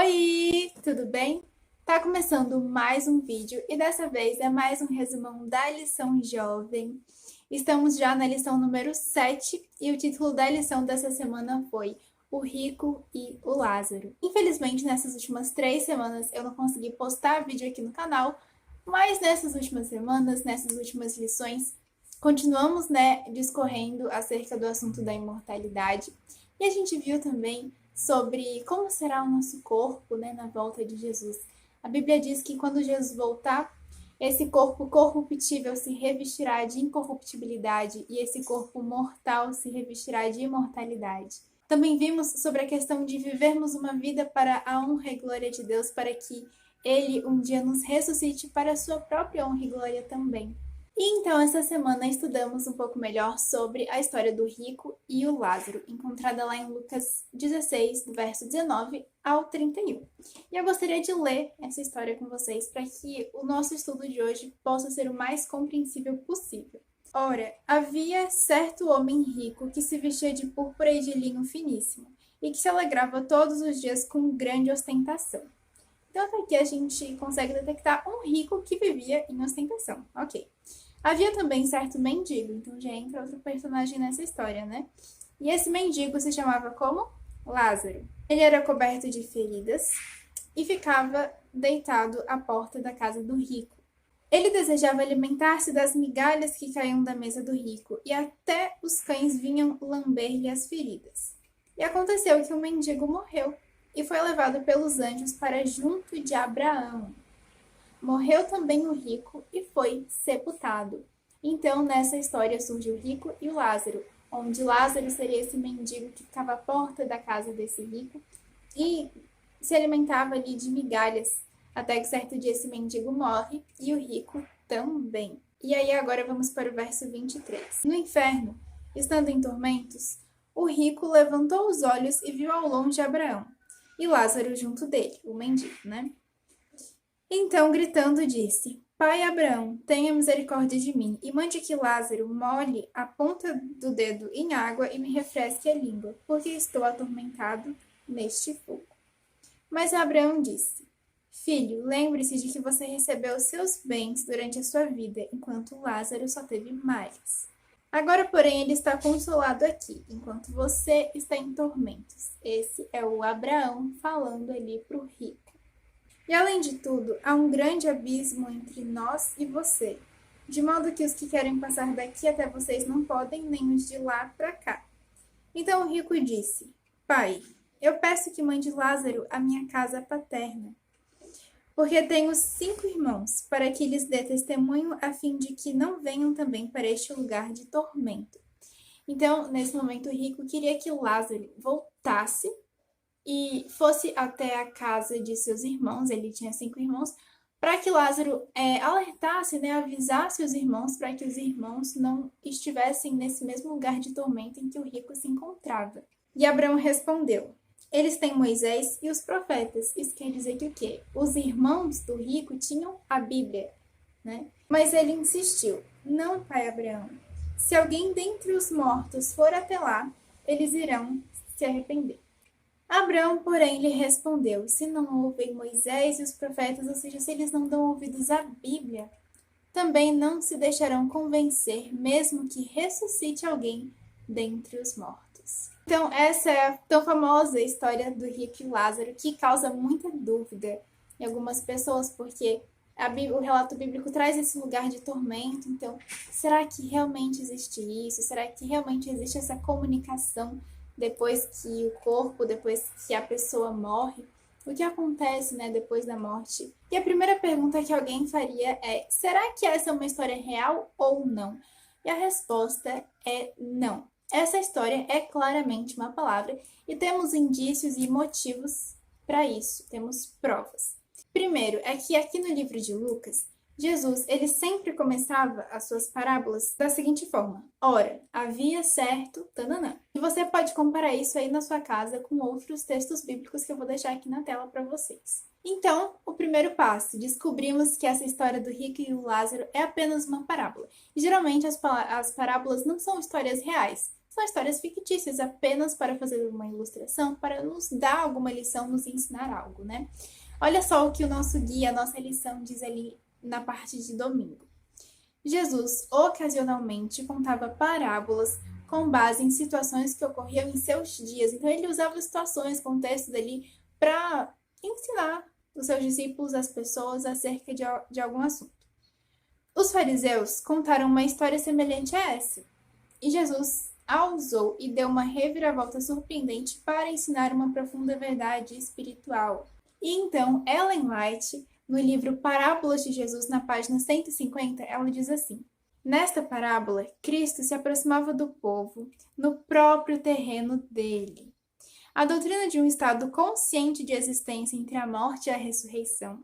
Oi, tudo bem? Tá começando mais um vídeo e dessa vez é mais um resumão da lição jovem. Estamos já na lição número 7 e o título da lição dessa semana foi O Rico e o Lázaro. Infelizmente, nessas últimas 3 semanas eu não consegui postar vídeo aqui no canal, mas nessas últimas semanas, nessas últimas lições, continuamos, discorrendo acerca do assunto da imortalidade e a gente viu também sobre como será o nosso corpo, na volta de Jesus. A Bíblia diz que quando Jesus voltar, esse corpo corruptível se revestirá de incorruptibilidade e esse corpo mortal se revestirá de imortalidade. Também vimos sobre a questão de vivermos uma vida para a honra e glória de Deus, para que Ele um dia nos ressuscite para a sua própria honra e glória também. E então, essa semana, estudamos um pouco melhor sobre a história do rico e o Lázaro, encontrada lá em Lucas 16, do verso 19 ao 31. E eu gostaria de ler essa história com vocês para que o nosso estudo de hoje possa ser o mais compreensível possível. Ora, havia certo homem rico que se vestia de púrpura e de linho finíssimo, e que se alegrava todos os dias com grande ostentação. Então, até aqui a gente consegue detectar um rico que vivia em ostentação. Ok. Havia também certo mendigo, então já entra outro personagem nessa história, né? E esse mendigo se chamava como? Lázaro. Ele era coberto de feridas e ficava deitado à porta da casa do rico. Ele desejava alimentar-se das migalhas que caíam da mesa do rico, e até os cães vinham lamber-lhe as feridas. E aconteceu que o mendigo morreu e foi levado pelos anjos para junto de Abraão. Morreu também o rico e foi sepultado. Então, nessa história surge o rico e o Lázaro, onde Lázaro seria esse mendigo que ficava à porta da casa desse rico e se alimentava ali de migalhas, até que certo dia esse mendigo morre e o rico também. E aí agora vamos para o verso 23. No inferno, estando em tormentos, o rico levantou os olhos e viu ao longe Abraão e Lázaro junto dele, o mendigo, Então, gritando, disse: Pai Abraão, tenha misericórdia de mim, e mande que Lázaro molhe a ponta do dedo em água e me refresque a língua, porque estou atormentado neste fogo. Mas Abraão disse: Filho, lembre-se de que você recebeu seus bens durante a sua vida, enquanto Lázaro só teve males. Agora, porém, ele está consolado aqui, enquanto você está em tormentos. Esse é o Abraão falando ali para o rico. E além de tudo, há um grande abismo entre nós e você, de modo que os que querem passar daqui até vocês não podem, nem os de lá para cá. Então o rico disse: Pai, eu peço que mande Lázaro à minha casa paterna, porque tenho 5 irmãos, para que lhes dê testemunho, a fim de que não venham também para este lugar de tormento. Então, nesse momento, o rico queria que Lázaro voltasse e fosse até a casa de seus irmãos, ele tinha 5 irmãos, para que Lázaro alertasse, avisasse os irmãos, para que os irmãos não estivessem nesse mesmo lugar de tormento em que o rico se encontrava. E Abraão respondeu: Eles têm Moisés e os profetas. Isso quer dizer que o quê? Os irmãos do rico tinham a Bíblia, Mas ele insistiu: Não, pai Abraão. Se alguém dentre os mortos for até lá, eles irão se arrepender. Abraão, porém, lhe respondeu: Se não ouvem Moisés e os profetas, ou seja, se eles não dão ouvidos à Bíblia, também não se deixarão convencer, mesmo que ressuscite alguém dentre os mortos. Então, essa é a tão famosa história do rico e Lázaro, que causa muita dúvida em algumas pessoas, porque o relato bíblico traz esse lugar de tormento. Então, será que realmente existe isso? Será que realmente existe essa comunicação depois que a pessoa morre? O que acontece, depois da morte? E a primeira pergunta que alguém faria é: será que essa é uma história real ou não? E a resposta é não. Essa história é claramente uma palavra e temos indícios e motivos para isso, temos provas. Primeiro é que aqui no livro de Lucas, Jesus, ele sempre começava as suas parábolas da seguinte forma: Ora, havia certo, tananã. E você pode comparar isso aí na sua casa com outros textos bíblicos que eu vou deixar aqui na tela para vocês. Então, o primeiro passo, descobrimos que essa história do rico e o Lázaro é apenas uma parábola. E geralmente as parábolas não são histórias reais, são histórias fictícias, apenas para fazer uma ilustração, para nos dar alguma lição, nos ensinar algo, né? Olha só o que o nosso guia, a nossa lição diz ali na parte de domingo. Jesus ocasionalmente contava parábolas com base em situações que ocorriam em seus dias. Então ele usava situações, contextos ali para ensinar os seus discípulos, as pessoas, acerca de algum assunto. Os fariseus contaram uma história semelhante a essa, e Jesus a usou e deu uma reviravolta surpreendente para ensinar uma profunda verdade espiritual. E então, Ellen White, no livro Parábolas de Jesus, na página 150, ela diz assim: nesta parábola, Cristo se aproximava do povo no próprio terreno dele. A doutrina de um estado consciente de existência entre a morte e a ressurreição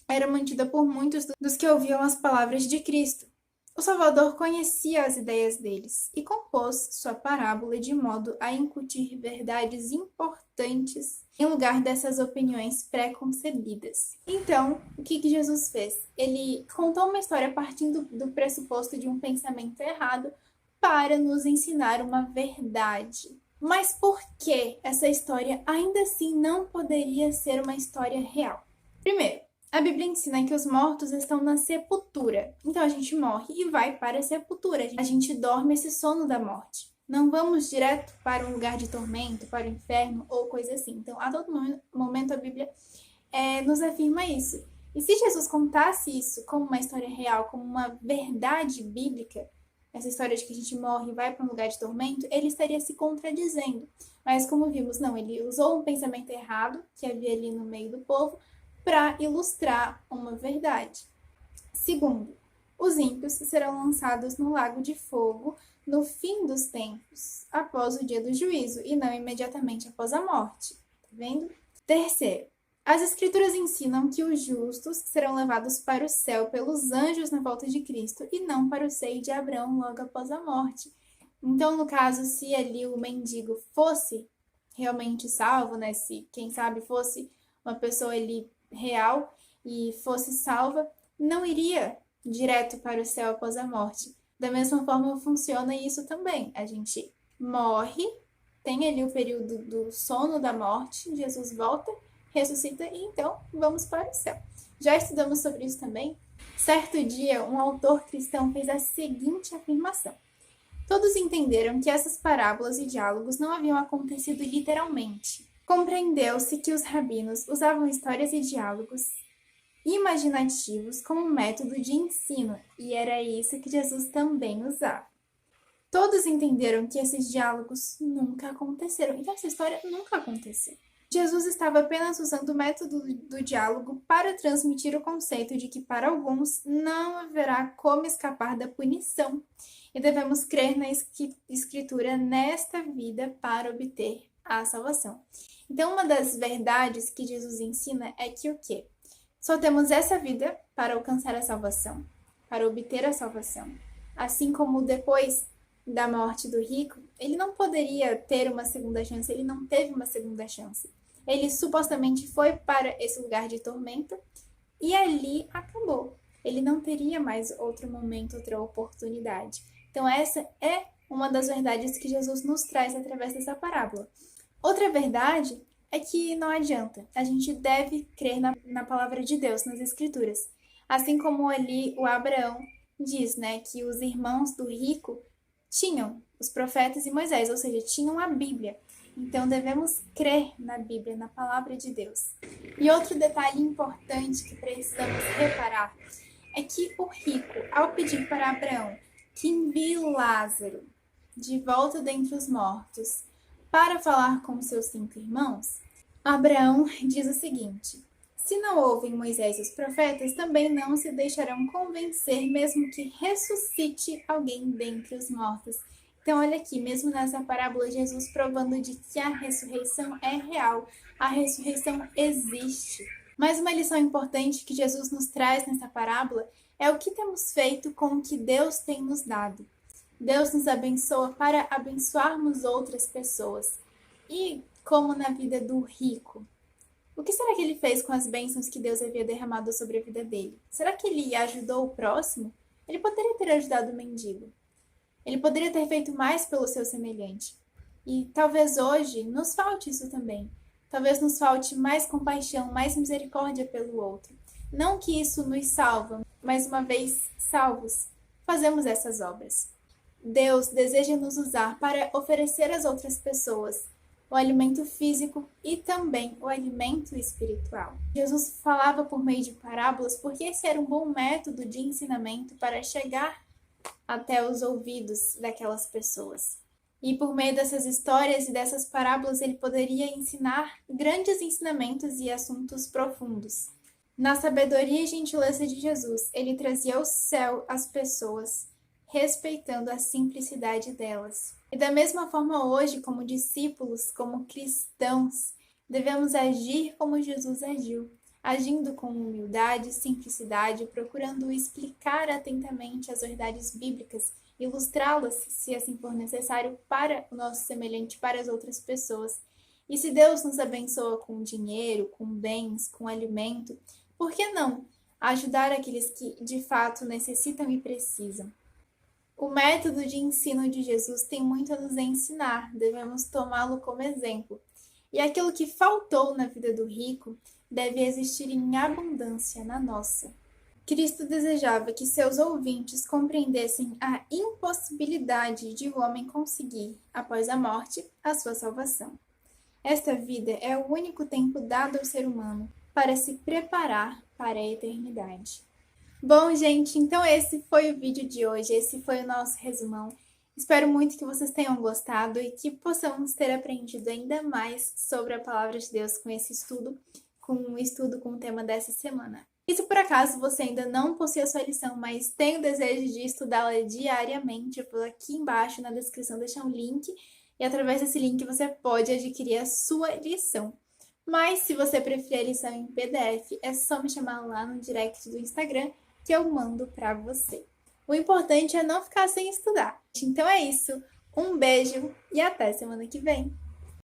era mantida por muitos dos que ouviam as palavras de Cristo. O Salvador conhecia as ideias deles e compôs sua parábola de modo a incutir verdades importantes em lugar dessas opiniões pré-concebidas. Então, o que Jesus fez? Ele contou uma história partindo do pressuposto de um pensamento errado para nos ensinar uma verdade. Mas por que essa história ainda assim não poderia ser uma história real? Primeiro, a Bíblia ensina que os mortos estão na sepultura. Então a gente morre e vai para a sepultura. A gente dorme esse sono da morte. Não vamos direto para um lugar de tormento, para o inferno ou coisa assim. Então, a todo momento a Bíblia nos afirma isso. E se Jesus contasse isso como uma história real, como uma verdade bíblica, essa história de que a gente morre e vai para um lugar de tormento, ele estaria se contradizendo. Mas como vimos, não, ele usou um pensamento errado que havia ali no meio do povo para ilustrar uma verdade. Segundo, os ímpios serão lançados no lago de fogo no fim dos tempos, após o dia do juízo, e não imediatamente após a morte. Tá vendo? Terceiro, as escrituras ensinam que os justos serão levados para o céu pelos anjos na volta de Cristo e não para o seio de Abraão logo após a morte. Então, no caso, se ali o mendigo fosse realmente salvo, né? Se, quem sabe, fosse uma pessoa ali real e fosse salva, não iria direto para o céu após a morte. Da mesma forma funciona isso também. A gente morre, tem ali o período do sono da morte, Jesus volta, ressuscita e então vamos para o céu. Já estudamos sobre isso também. Certo dia, um autor cristão fez a seguinte afirmação: todos entenderam que essas parábolas e diálogos não haviam acontecido literalmente. Compreendeu-se que os rabinos usavam histórias e diálogos imaginativos como método de ensino, e era isso que Jesus também usava. Todos entenderam que esses diálogos nunca aconteceram, então essa história nunca aconteceu. Jesus estava apenas usando o método do diálogo para transmitir o conceito de que para alguns não haverá como escapar da punição, e devemos crer na Escritura nesta vida para obter a salvação. Então, uma das verdades que Jesus ensina é que o quê? Só temos essa vida para alcançar a salvação, para obter a salvação. Assim como depois da morte do rico, ele não poderia ter uma segunda chance, ele não teve uma segunda chance. Ele supostamente foi para esse lugar de tormento e ali acabou. Ele não teria mais outro momento, outra oportunidade. Então, essa é uma das verdades que Jesus nos traz através dessa parábola. Outra verdade é que não adianta. A gente deve crer na palavra de Deus, nas Escrituras. Assim como ali o Abraão diz, né, que os irmãos do rico tinham os profetas e Moisés, ou seja, tinham a Bíblia. Então devemos crer na Bíblia, na palavra de Deus. E outro detalhe importante que precisamos reparar é que o rico, ao pedir para Abraão que envie Lázaro de volta dentre os mortos para falar com seus 5 irmãos, Abraão diz o seguinte: se não ouvem Moisés e os profetas, também não se deixarão convencer, mesmo que ressuscite alguém dentre os mortos. Então, olha aqui, mesmo nessa parábola, Jesus provando de que a ressurreição é real, a ressurreição existe. Mais uma lição importante que Jesus nos traz nessa parábola é o que temos feito com o que Deus tem nos dado. Deus nos abençoa para abençoarmos outras pessoas. E como na vida do rico, o que será que ele fez com as bênçãos que Deus havia derramado sobre a vida dele? Será que ele ajudou o próximo? Ele poderia ter ajudado o mendigo. Ele poderia ter feito mais pelo seu semelhante. E talvez hoje nos falte isso também. Talvez nos falte mais compaixão, mais misericórdia pelo outro. Não que isso nos salva, mas uma vez salvos, fazemos essas obras. Deus deseja nos usar para oferecer às outras pessoas o alimento físico e também o alimento espiritual. Jesus falava por meio de parábolas porque esse era um bom método de ensinamento para chegar até os ouvidos daquelas pessoas. E por meio dessas histórias e dessas parábolas ele poderia ensinar grandes ensinamentos e assuntos profundos. Na sabedoria e gentileza de Jesus, ele trazia o céu às pessoas, respeitando a simplicidade delas. E da mesma forma hoje, como discípulos, como cristãos, devemos agir como Jesus agiu, agindo com humildade, simplicidade, procurando explicar atentamente as verdades bíblicas, ilustrá-las, se assim for necessário, para o nosso semelhante, para as outras pessoas. E se Deus nos abençoa com dinheiro, com bens, com alimento, por que não ajudar aqueles que de fato necessitam e precisam? O método de ensino de Jesus tem muito a nos ensinar, devemos tomá-lo como exemplo. E aquilo que faltou na vida do rico deve existir em abundância na nossa. Cristo desejava que seus ouvintes compreendessem a impossibilidade de o homem conseguir, após a morte, a sua salvação. Esta vida é o único tempo dado ao ser humano para se preparar para a eternidade. Bom, gente, então esse foi o vídeo de hoje, esse foi o nosso resumão. Espero muito que vocês tenham gostado e que possamos ter aprendido ainda mais sobre a Palavra de Deus com esse estudo, com o tema dessa semana. E se por acaso você ainda não possui a sua lição, mas tem o desejo de estudá-la diariamente, eu vou aqui embaixo na descrição deixar um link e através desse link você pode adquirir a sua lição. Mas se você preferir a lição em PDF, é só me chamar lá no direct do Instagram que eu mando para você. O importante é não ficar sem estudar. Então é isso, um beijo e até semana que vem!